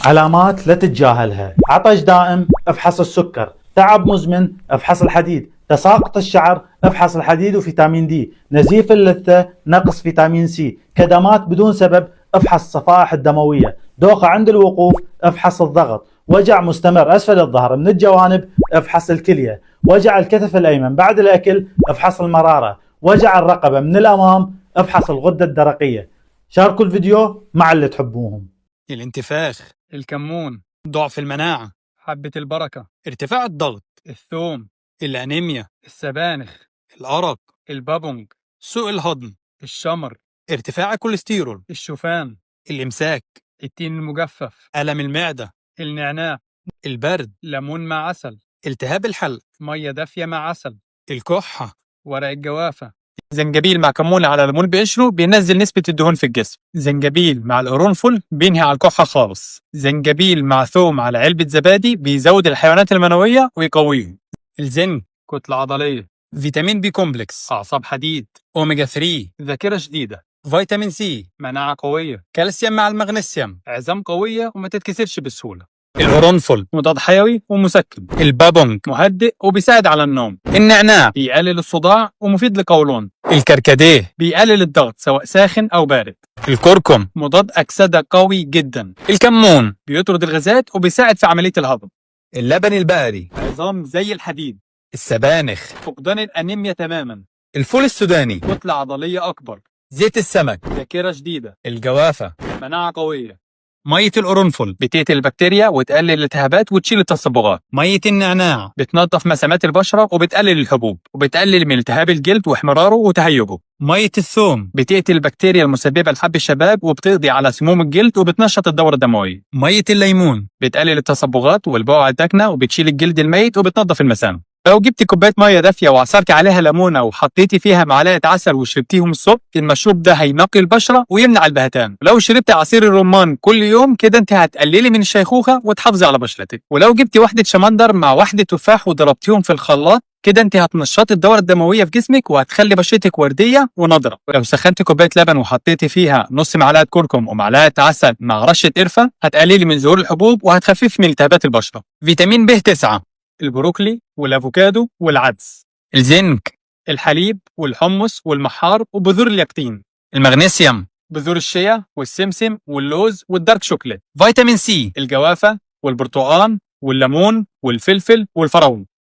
علامات لا تتجاهلها: عطش دائم، افحص السكر. تعب مزمن، افحص الحديد. تساقط الشعر، افحص الحديد وفيتامين دي. نزيف اللثة، نقص فيتامين سي. كدمات بدون سبب، افحص الصفائح الدموية. دوخة عند الوقوف، افحص الضغط. وجع مستمر اسفل الظهر من الجوانب، افحص الكلية. وجع الكتف الايمن بعد الاكل، افحص المرارة. وجع الرقبة من الامام، افحص الغدة الدرقية. شاركوا الفيديو مع اللي تحبوهم. الانتفاخ، الكمون، ضعف المناعة، حبة البركة، ارتفاع الضغط، الثوم، الأنيميا، السبانخ، الأرق، البابونج، سوء الهضم، الشمر، ارتفاع الكوليسترول، الشوفان، الإمساك، التين المجفف، ألم المعدة، النعناع، البرد، ليمون مع عسل، التهاب الحلق، مية دافية مع عسل، الكحة، ورق الجوافة. زنجبيل مع كمون على ليمون بقشره بينزل نسبة الدهون في الجسم. زنجبيل مع القرنفل بينهي على الكحة خالص. زنجبيل مع ثوم على علبة زبادي بيزود الحيوانات المنوية ويقويهم. الزنك، كتلة عضلية. فيتامين بي كومبلكس، أعصاب حديد. أوميجا 3، ذاكرة شديدة. فيتامين سي، مناعة قوية. كالسيوم مع المغنيسيوم، عظام قوية وما تتكسرش بسهولة. القرنفل مضاد حيوي ومسكن. البابونج مهدئ وبيساعد على النوم. النعناع بيقلل الصداع ومفيد للقولون. الكركديه بيقلل الضغط سواء ساخن أو بارد. الكركم مضاد أكسدة قوي جدا. الكمون بيطرد الغازات وبيساعد في عملية الهضم. اللبن البقري، عظام زي الحديد. السبانخ، فقدان الأنيميا تماما. الفول السوداني، كتلة عضلية أكبر. زيت السمك، ذاكرة شديدة. الجوافة، مناعة قوية. مية القرنفل بتقتل البكتيريا وتقلل الالتهابات وتشيل التصبغات. مية النعناع بتنظف مسامات البشرة وبتقلل الحبوب وبتقلل من التهاب الجلد واحمراره وتهيجه. مية الثوم بتقتل البكتيريا المسببة لحب الشباب وبتقضي على سموم الجلد وبتنشط الدورة الدموية. مية الليمون بتقلل التصبغات والبقع الداكنة وبتشيل الجلد الميت وبتنظف المسام. لو جبتي كوبايه ميه دافيه وعصرتي عليها ليمونه وحطيتي فيها معلقه عسل وشربتيهم الصبح، المشروب ده هينقي البشره ويمنع البهتان. ولو شربتي عصير الرمان كل يوم كده انت هتقللي من الشيخوخه وتحافظي على بشرتك. ولو جبتي واحده شمندر مع واحده تفاح وضربتيهم في الخلاط كده انت هتنشطي الدوره الدمويه في جسمك وهتخلي بشرتك ورديه ونضره. ولو سخنتي كوبايه لبن وحطيتي فيها نص معلقه كركم ومعلقه عسل مع رشه قرفه هتقللي من ظهور الحبوب وهتخففي من التهابات البشره. فيتامين ب 9، البروكلي والافوكادو والعدس. الزنك، الحليب والحمص والمحار وبذور اليقطين. المغنيسيوم، بذور الشيا والسمسم واللوز والدارك شوكليت. فيتامين سي، الجوافة والبرتقال والليمون والفلفل والفراولة.